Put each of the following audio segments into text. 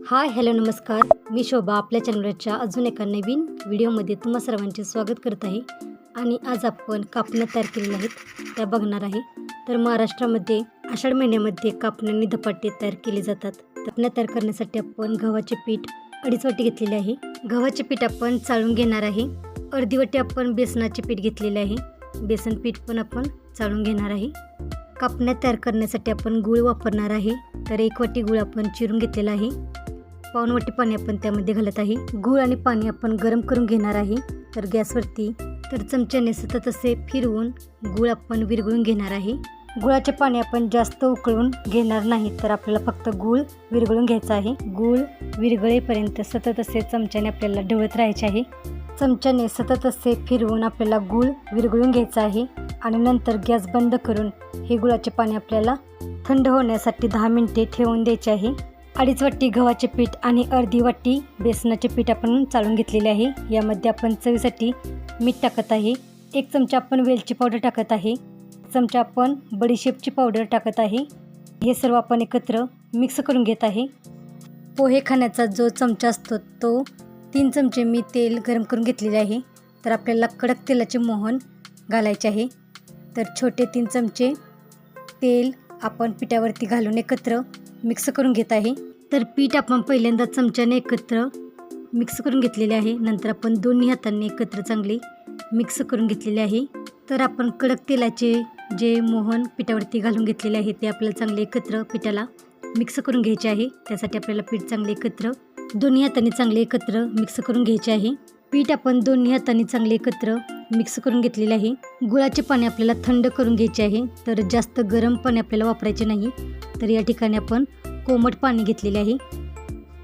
Hi hello नमस्कार, मी शोभा आपल्या चॅनलच्या अजून एका नवीन व्हिडिओमध्ये तुम्हा सर्वांचे स्वागत करत आहे. आणि आज आपण कापण्या तयार केलेल्या आहेत त्या बघणार आहे. तर महाराष्ट्रामध्ये आषाढ महिन्यामध्ये कापण्या आणि धपाटे तयार केले जातात. कापण्या तयार करण्यासाठी आपण गव्हाचे पीठ 2.5 वाटी घेतलेले आहे. गव्हाचे पीठ आपण चाळून घेणार आहे. अर्धी वाटी आपण बेसनाचे पीठ घेतलेले आहे. बेसन पीठ पण आपण चाळून घेणार आहे. कापण्या तयार करण्यासाठी आपण गूळ वापरणार आहे. तर 1 वाटी गूळ आपण चिरून घेतलेला आहे. पाऊण वाटी पाणी आपण त्यामध्ये घालत आहे. गूळ आणि पाणी आपण गरम करून घेणार आहे. तर गॅसवरती चमच्याने सतत असे फिरवून गूळ आपण विरघळून घेणार आहे. गुळाचे पाणी आपण जास्त उकळून घेणार नाही, तर आपल्याला फक्त गूळ विरघळून घ्यायचा आहे. गूळ विरघळेपर्यंत सतत असे चमच्याने आपल्याला ढवळत राहायचे आहे. चमच्याने सतत असे फिरवून आपल्याला गूळ विरघळून घ्यायचा आहे. आणि नंतर गॅस बंद करून हे गुळाचे पाणी आपल्याला थंड होण्यासाठी 10 मिनिटे ठेवून द्यायचे आहे. 2.5 वाटी गव्हाचे पीठ आणि अर्धी वाटी बेसनाचे पीठ आपण चाळून घेतलेले आहे. यामध्ये आपण चवीसाठी मीठ टाकत आहे. 1 चमचा आपण वेलची पावडर टाकत आहे. 1 चमचा आपण बडीशेपची पावडर टाकत आहे. हे सर्व आपण एकत्र मिक्स करून घेत आहे. पोहे खाण्याचा जो चमचा असतो तो 3 चमचे मी तेल गरम करून घेतलेले आहे. तर आपल्याला कडक तेलाचे मोहन घालायचे आहे. तर छोटे 3 चमचे तेल आपण पिठावरती घालून एकत्र मिक्स करून घेत आहे. तर पीठ आपण पहिल्यांदा चमच्याने एकत्र मिक्स करून घेतलेले आहे. नंतर आपण दोन्ही हातांनी एकत्र चांगले मिक्स करून घेतलेले आहे. तर आपण कडक तेलाचे जे मोहन पिठावरती घालून घेतलेले आहे ते आपल्याला चांगले एकत्र पिठाला मिक्स करून घ्यायचे आहे. त्यासाठी आपल्याला पीठ चांगले एकत्र दोन्ही हातांनी चांगले एकत्र मिक्स करून घ्यायचे आहे. पीठ आपण दोन्ही हातांनी चांगले एकत्र मिक्स करून घेतलेले आहे. गुळाचे पाणी आपल्याला थंड करून घ्यायचे आहे. तर जास्त गरम पाणी आपल्याला वापरायचे नाही. तर या ठिकाणी आपण कोमट पाणी घेतलेले आहे.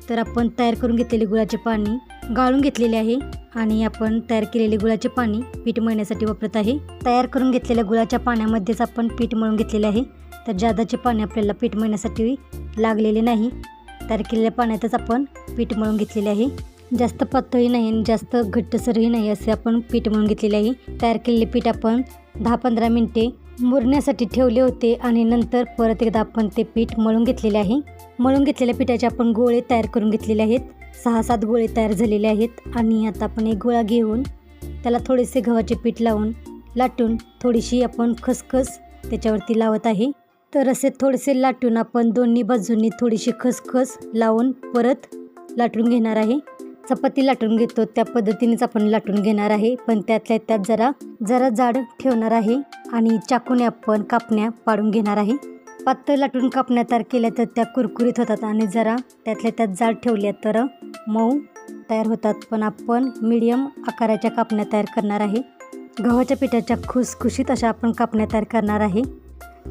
तर आपण तयार करून घेतलेले गुळाचे पाणी गाळून घेतलेले आहे आणि आपण तयार केलेले गुळाचे पाणी पीठ मळण्यासाठी वापरत आहे. तयार करून घेतलेल्या गुळाच्या पाण्यामध्येच आपण पीठ मळून घेतलेले आहे. तर जादाचे पाणी आपल्याला पीठ मळण्यासाठी लागलेले नाही. तयार केलेल्या पाण्यातच आपण पीठ मळून घेतलेले आहे. जास्त पातळही नाही आणि जास्त घट्टसरही नाही असे आपण पीठ मळून घेतलेले आहे. तयार केलेले पीठ आपण 10-15 मिनिटे मुरण्यासाठी ठेवले होते आणि नंतर परत एकदा आपण ते पीठ मळून घेतलेले आहे. मळून घेतलेल्या पिठाचे आपण गोळे तयार करून घेतलेले आहेत. 6-7 गोळे तयार झालेले आहेत. आणि आता आपण एक गोळा घेऊन त्याला थोडेसे गव्हाचे पीठ लावून लाटून थोडीशी आपण खसखस त्याच्यावरती लावत आहे. तर असे थोडेसे लाटून आपण दोन्ही बाजूंनी थोडीशी खसखस लावून परत लाटून घेणार आहे. चपाती लाटून घेतो त्या पद्धतीनेच आपण लाटून घेणार आहे. पण त्यातल्या त्यात जरा जाड ठेवणार आहे आणि चाकूने आपण कापण्या पाडून घेणार आहे. पातळ लाटून कापण्या तयार केल्या तर त्या कुरकुरीत होतात आणि जरा त्यातल्या त्यात जाड ठेवल्या तर मऊ तयार होतात. पण आपण मीडियम आकाराच्या कापण्या तयार करणार आहे. गव्हाच्या पिठाच्या खुसखुशीत अशा आपण कापण्या तयार करणार आहे.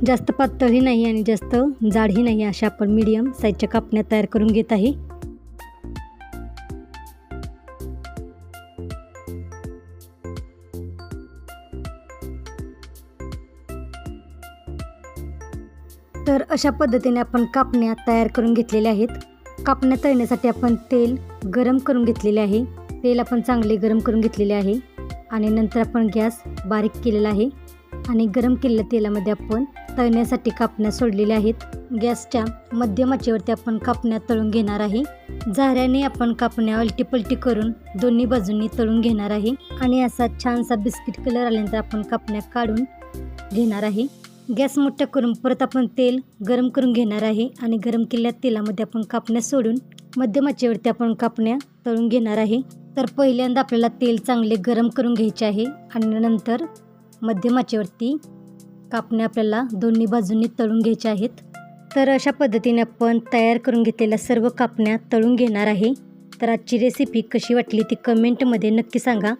जास्त पातळही नाही आणि जास्त जाडही नाही अशा आपण मीडियम साईजच्या कापण्या तयार करून घेत आहे. तर अशा पद्धतीने आपण कापण्या तयार करून घेतलेल्या आहेत. कापण्या तळण्यासाठी आपण तेल गरम करून घेतलेले आहे. तेल आपण चांगले गरम करून घेतलेले आहे आणि नंतर आपण गॅस बारीक केलेला आहे आणि गरम केलेल्या तेलामध्ये आपण तळण्यासाठी कापण्या सोडलेल्या आहेत. गॅसच्या मध्यम आचेवरती आपण कापण्या तळून घेणार आहे. झाऱ्याने आपण कापण्या अलटीपलटी करून दोन्ही बाजूंनी तळून घेणार आहे आणि असा छानसा बिस्किट कलर आल्यानंतर आपण कापण्या काढून घेणार आहे. गॅस मोठा करून परत आपण तेल गरम करून घेणार आहे आणि गरम केलेल्या तेलामध्ये आपण कापण्या सोडून मध्यम आचेवरती आपण कापण्या तळून घेणार आहे. तर पहिल्यांदा आपल्याला तेल चांगले गरम करून घ्यायचे आहे आणि नंतर मध्यम आचेवरती कापण्या आपल्याला दोन्ही बाजूंनी तळून घ्यायच्या आहेत. तर अशा पद्धतीने आपण तयार करून घेतलेल्या सर्व कापण्या तळून घेणार आहे. तर आजची रेसिपी कशी वाटली ती कमेंटमध्ये नक्की सांगा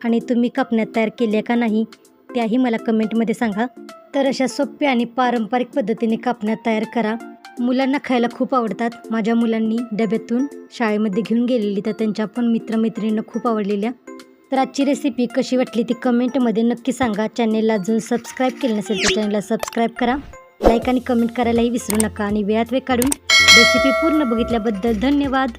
आणि तुम्ही कापण्या तयार केल्या का नाही त्याही मला कमेंटमध्ये सांगा. तर अशा सोप्या आणि पारंपरिक पद्धतीने कापण्या तयार करा. मुलांना खायला खूप आवडतात. माझ्या मुलांनी डब्यातून शाळेमध्ये घेऊन गेलेली तर त्यांच्या पण मित्रमैत्रिणींना खूप आवडलेल्या. तर आजची रेसिपी कशी वाटली ती कमेंटमध्ये नक्की सांगा. चॅनेलला अजून सबस्क्राईब केलं नसेल तर चॅनेलला सबस्क्राईब करा. लाईक आणि कमेंट करायलाही विसरू नका आणि वेळात वेळ काढून रेसिपी पूर्ण बघितल्याबद्दल धन्यवाद.